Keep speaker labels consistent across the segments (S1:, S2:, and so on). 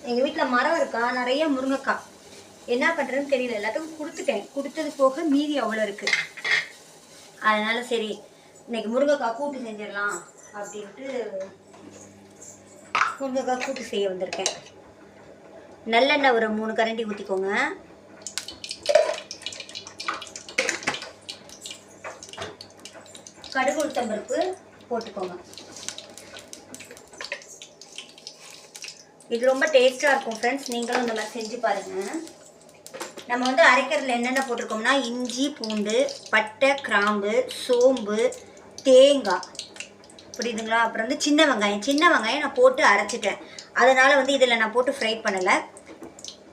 S1: எங்கள் வீட்டில் மரம் இருக்கா, நிறைய முருங்கைக்காய். என்ன பண்ணுறதுன்னு தெரியல, எல்லாத்துக்கும் கொடுத்துட்டேன். கொடுத்தது போக மீதி அவ்வளோ இருக்குது. அதனால சரி இன்னைக்கு முருங்கைக்காய் கூட்டு செஞ்சிடலாம் அப்படின்ட்டு முருங்கைக்காய் கூட்டு செய்ய வந்திருக்கேன். நல்லெண்ணெய் ஒரு 3 கரண்டி ஊற்றிக்கோங்க. கடுகு உளுத்தம்பருப்பு போட்டுக்கோங்க. இது ரொம்ப டேஸ்ட்டாக இருக்கும் ஃப்ரெண்ட்ஸ், நீங்களும் இந்த மாதிரி செஞ்சு பாருங்கள். நம்ம வந்து அரைக்கிறதுல என்னென்ன போட்டிருக்கோம்னா இஞ்சி பூண்டு பட்டை கிராம்பு சோம்பு தேங்காய், புரியுதுங்களா? அப்புறம் வந்து சின்ன வெங்காயம் நான் போட்டு அரைச்சிட்டேன். அதனால் வந்து இதில் நான் போட்டு ஃப்ரை பண்ணலை,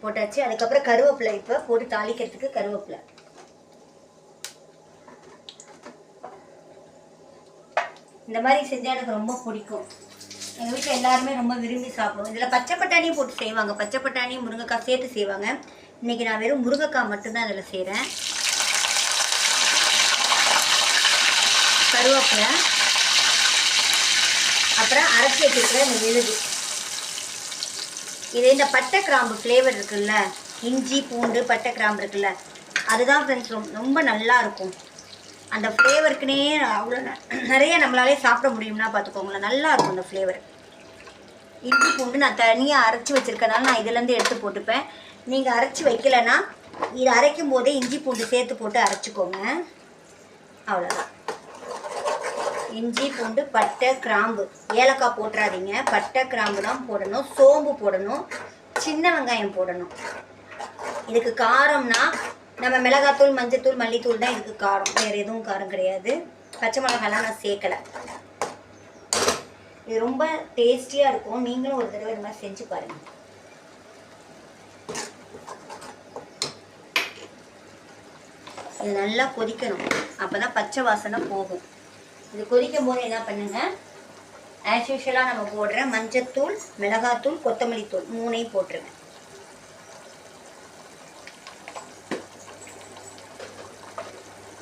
S1: போட்டாச்சு. அதுக்கப்புறம் கருவேப்பிலை இப்போ போட்டு தாளிக்கிறதுக்கு கருவேப்பிலை. இந்த மாதிரி செஞ்சால் எனக்கு ரொம்ப பிடிக்கும். எங்கள் வீட்டில் எல்லாருமே ரொம்ப விரும்பி சாப்பிடுவோம். இதில் பச்சை பட்டாணியும் போட்டு செய்வாங்க, பச்சை பட்டாணி முருங்கைக்காய் சேர்த்து செய்வாங்க. இன்றைக்கி நான் வெறும் முருங்கைக்காய் மட்டும்தான் அதில் செய்கிறேன். கருவேப்பிலை, அப்புறம் அரைச்சி வச்சுருக்கிற இந்த விழுது. இது இந்த பட்டை கிராம்பு ஃப்ளேவர் இருக்குல்ல, இஞ்சி பூண்டு பட்டை கிராம்பு இருக்குல்ல, அதுதான் ஃப்ரெண்ட்ஸ் ரொம்ப நல்லா இருக்கும். அந்த ஃப்ளேவருக்குனே அவ்வளோ நிறைய நம்மளாலே சாப்பிட முடியும்னா பார்த்துக்கோங்களேன், நல்லா இருக்கும் அந்த ஃப்ளேவர். இஞ்சி பூண்டு நான் தனியாக அரைச்சி வச்சுருக்கனால நான் இதிலேருந்து எடுத்து போட்டுப்பேன். நீங்கள் அரைச்சி வைக்கலைன்னா இது அரைக்கும் போதே இஞ்சி பூண்டு சேர்த்து போட்டு அரைச்சிக்கோங்க, அவ்வளோதான். இஞ்சி பூண்டு பட்டை கிராம்பு, ஏலக்காய் போட்டுறாதீங்க, பட்டை கிராம்பு தான் போடணும். சோம்பு போடணும், சின்ன வெங்காயம் போடணும். இதுக்கு காரம்னா நம்ம மிளகாத்தூள் மஞ்சத்தூள் மல்லித்தூள் தான் இதுக்கு காரம், வேறு எதுவும் காரம் கிடையாது. பச்சை மிளகாலாம் நான் சேர்க்கலை. இது ரொம்ப டேஸ்டியாக இருக்கும். நீங்களும் ஒரு தடவை இந்த மாதிரி செஞ்சு பாருங்கள். இது நல்லா கொதிக்கணும், அப்போ தான் பச்சை வாசனை போகும். இது கொதிக்கும் போது என்ன பண்ணுங்க, ஆஸ் யூஷுவலாக நம்ம போடுற மஞ்சத்தூள் மிளகாத்தூள் கொத்தமல்லி தூள் 3ஐயும் போட்டுருங்க.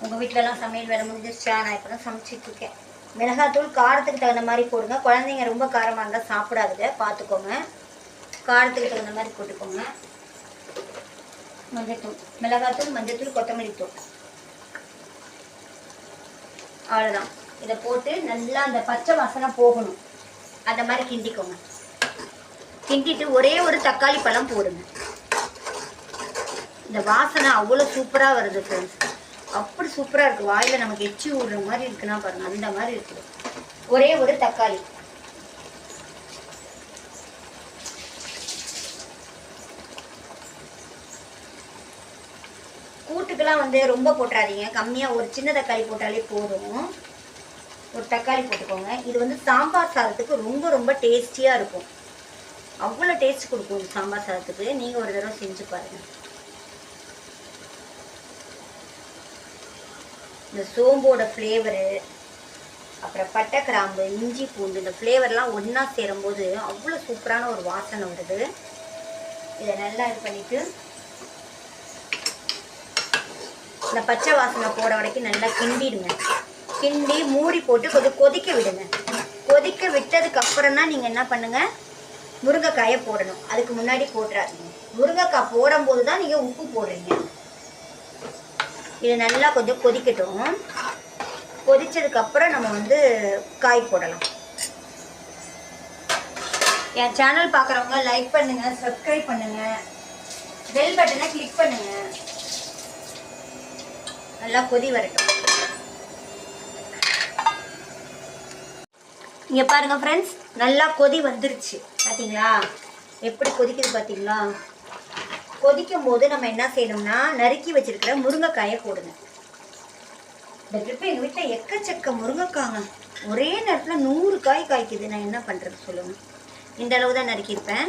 S1: உங்கள் வீட்டிலலாம் சமையல் வேலை முடிஞ்சிருச்சா? நான் இப்போ தான் சமைச்சிட்ருக்கேன். மிளகாத்தூள் காரத்துக்கு தகுந்த மாதிரி போடுங்க. குழந்தைங்க ரொம்ப காரமாக இருந்தால் சாப்பிடாதுங்க, பார்த்துக்கோங்க. காரத்துக்கு தகுந்த மாதிரி போட்டுக்கோங்க. மஞ்சத்தூள், மிளகாத்தூள் மஞ்சத்தூள் கொத்தமல்லி தூள், அவ்வளோதான். இதை போட்டு நல்லா அந்த பச்சை வாசனை போகணும், அந்த மாதிரி கிண்டிக்கோங்க. கிண்டிட்டு ஒரே ஒரு தக்காளி பழம் போடுங்க. இந்த வாசனை அவ்வளோ சூப்பராக வருது ஃப்ரெண்ட்ஸ், அப்படி சூப்பராக இருக்குது. வாயில் நமக்கு எச்சி ஊடுற மாதிரி இருக்குன்னா பாருங்கள், அந்த மாதிரி இருக்குது. ஒரே ஒரு தக்காளி. கூட்டுக்கெல்லாம் வந்து ரொம்ப போட்டுறாதீங்க, கம்மியாக ஒரு சின்ன தக்காளி போட்டாலே போதும். ஒரு தக்காளி போட்டுக்கோங்க. இது வந்து சாம்பார் சாதத்துக்கு ரொம்ப ரொம்ப டேஸ்டியாக இருக்கும், அவ்வளோ டேஸ்ட் கொடுக்கும் இந்த சாம்பார் சாதத்துக்கு. நீங்கள் ஒரு தடவை செஞ்சு பாருங்கள். இந்த சோம்போட ஃப்ளேவரு, அப்புறம் பட்டை கிராம்பு இஞ்சி பூண்டு இந்த ஃப்ளேவர்லாம் ஒன்றா சேரும்போது அவ்வளோ சூப்பரான ஒரு வாசனை வருது. இதை நல்லா இது பண்ணிவிட்டு இந்த பச்சை வாசனை போட வரைக்கும் நல்லா கிண்டிடுங்க. கிண்டி மூடி போட்டு கொஞ்சம் கொதிக்க விடுங்க. கொதிக்க விட்டதுக்கப்புறம் தான் நீங்கள் என்ன பண்ணுங்கள், முருங்கைக்காயை போடணும். அதுக்கு முன்னாடி போட்டுறாதீங்க. முருங்கைக்காய் போடும்போது தான் நீங்கள் உப்பு போடுறீங்க. இது நல்லா கொஞ்சம் கொதிக்கட்டும். கொதிச்சதுக்கப்புறம் நம்ம வந்து காய் போடலாம். என் சேனல் பார்க்குறவங்க லைக் பண்ணுங்கள், சப்ஸ்கிரைப் பண்ணுங்கள், பெல் பட்டனை கிளிக் பண்ணுங்கள். நல்லா கொதி வரட்டும். இங்கே பாருங்கள் ஃப்ரெண்ட்ஸ், நல்லா கொதி வந்துருச்சு. பார்த்தீங்களா எப்படி கொதிக்குது பார்த்தீங்களா? கொதிக்கும் போது நம்ம என்ன செய்யணும்னா நறுக்கி வச்சிருக்கிற முருங்கைக்காயை போடுங்க. இந்த ட்ரிப்பு எங்கள் வீட்டில் எக்கச்சக்க முருங்கைக்காங்க, ஒரே நேரத்தில் 100 காய் காய்க்குது. நான் என்ன பண்ணுறது சொல்லுங்கள். இந்த அளவு தான் நறுக்கியிருப்பேன்.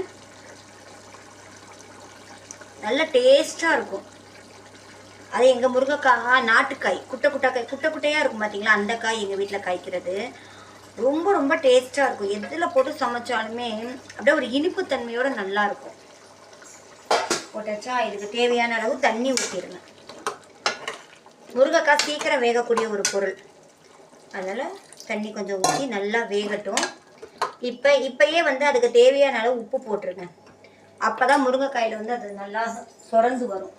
S1: நல்ல டேஸ்ட்டாக இருக்கும். அது எங்கள் முருங்கைக்காய் நாட்டுக்காய், குட்டை குட்டையாக இருக்கும் பார்த்தீங்களா, அந்த காய் எங்கள் வீட்டில் காய்க்கிறது. ரொம்ப ரொம்ப டேஸ்ட்டாக இருக்கும். எதில் போட்டு சமைச்சாலுமே அப்படியே ஒரு இனிப்புத்தன்மையோடு நல்லாயிருக்கும். போட்டாச்சா? இதுக்கு தேவையான அளவு தண்ணி ஊற்றிடுங்க. முருங்கைக்காய் சீக்கிரம் வேகக்கூடிய ஒரு பொருள், அதனால் தண்ணி கொஞ்சம் ஊற்றி நல்லா வேகட்டும். இப்போயே வந்து அதுக்கு தேவையான அளவு உப்பு போட்டுருங்க. அப்போ தான் முருங்கைக்காயில் வந்து அது நல்லா சுரந்து வரும்.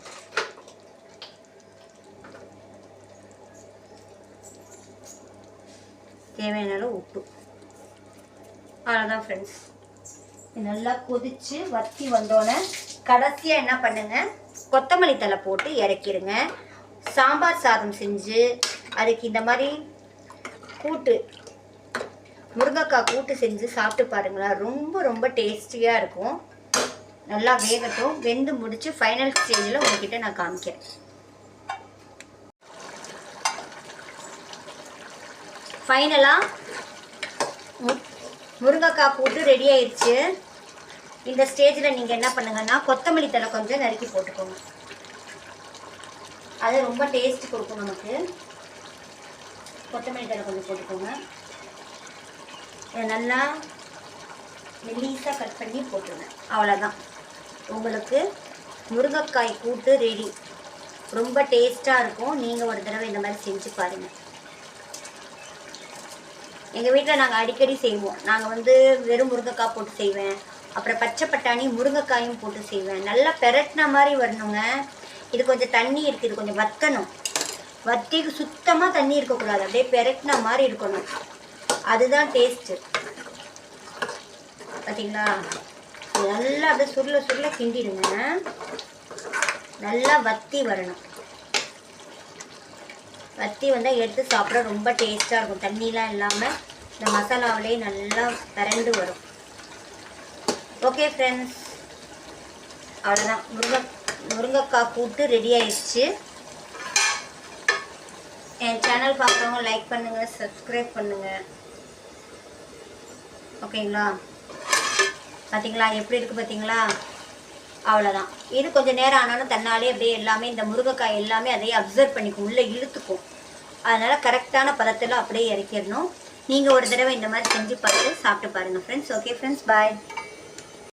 S1: தேவையான அளவு உப்பு. அவ்வளோதான் ஃப்ரெண்ட்ஸ். நல்லா கொதித்து வத்தி வந்தோடனே கடைசியாக என்ன பண்ணுங்க, கொத்தமல்லி தழை போட்டு இறக்கிடுங்க. சாம்பார் சாதம் செஞ்சு அதுக்கு இந்த மாதிரி கூட்டு, முருங்கைக்காய் கூட்டு செஞ்சு சாப்பிட்டு பாருங்களேன். ரொம்ப ரொம்ப டேஸ்டியாக இருக்கும். நல்லா வேகட்டும். வெந்து முடிச்சு ஃபைனல் ஸ்டேஜில் உங்ககிட்ட நான் காமிக்கிறேன். ஃபைனலாக முருங்கைக்காய் கூட்டு ரெடி ஆயிடுச்சு. இந்த ஸ்டேஜில் நீங்கள் என்ன பண்ணுங்கன்னா கொத்தமல்லி தழை கொஞ்சம் நறுக்கி போட்டுக்கோங்க. அது ரொம்ப டேஸ்ட் கொடுக்கும் நமக்கு. கொத்தமல்லி தழை கொஞ்சம் போட்டுக்கோங்க. நல்லா மெல்லிசாக கட் பண்ணி போட்டுருங்க. அவ்வளோதான், உங்களுக்கு முருங்கைக்காய் கூட்டு ரெடி. ரொம்ப டேஸ்ட்டாக இருக்கும். நீங்கள் ஒரு தடவை இந்த மாதிரி செஞ்சு பாருங்கள். எங்கள் வீட்டில் நாங்கள் அடிக்கடி செய்வோம். நாங்கள் வந்து வெறும் முருங்கைக்காய் போட்டு செய்வேன், அப்புறம் பச்சை பட்டாணி முருங்கைக்காயும் போட்டு செய்வேன். நல்லா பெரட்டின மாதிரி வரணுங்க. இது கொஞ்சம் தண்ணி இருக்குது, இது கொஞ்சம் வத்தணும். வத்திக்கு சுத்தமாக தண்ணி இருக்கக்கூடாது, அப்படியே பெரட்டின மாதிரி இருக்கணும். அதுதான் டேஸ்ட்டு. பார்த்தீங்களா? நல்லா அப்படியே சுருள சுருள கிண்டிடுங்க. நல்லா வத்தி வரணும். வத்தி வந்தால் எடுத்து சாப்பிட ரொம்ப டேஸ்ட்டாக இருக்கும். தண்ணிலாம் இல்லாமல் இந்த மசாலாவிலே நல்லா திரண்டு வரும். ஓகே ஃப்ரெண்ட்ஸ், அவ்வளோதான். முருங்கைக்காய் கூட்டு ரெடி ஆயிடுச்சு. என் சேனல் பார்க்குறவங்க லைக் பண்ணுங்கள், சப்ஸ்கிரைப் பண்ணுங்கள். ஓகேங்களா? பார்த்தீங்களா எப்படி இருக்குது? பார்த்தீங்களா? அவ்வளோதான். இது கொஞ்சம் நேரம் ஆனாலும் தன்னாலே அப்படியே எல்லாமே இந்த முருங்கைக்காய் எல்லாமே அதையே அப்சர்வ் பண்ணிக்கும், உள்ளே இழுத்துக்கும். அதனால் கரெக்டான பதத்தில் அப்படியே இறக்கிடணும். நீங்கள் ஒரு தடவை இந்த மாதிரி செஞ்சு பார்த்து சாப்பிட்டு பாருங்கள் ஃப்ரெண்ட்ஸ். ஓகே ஃப்ரெண்ட்ஸ், பாய்.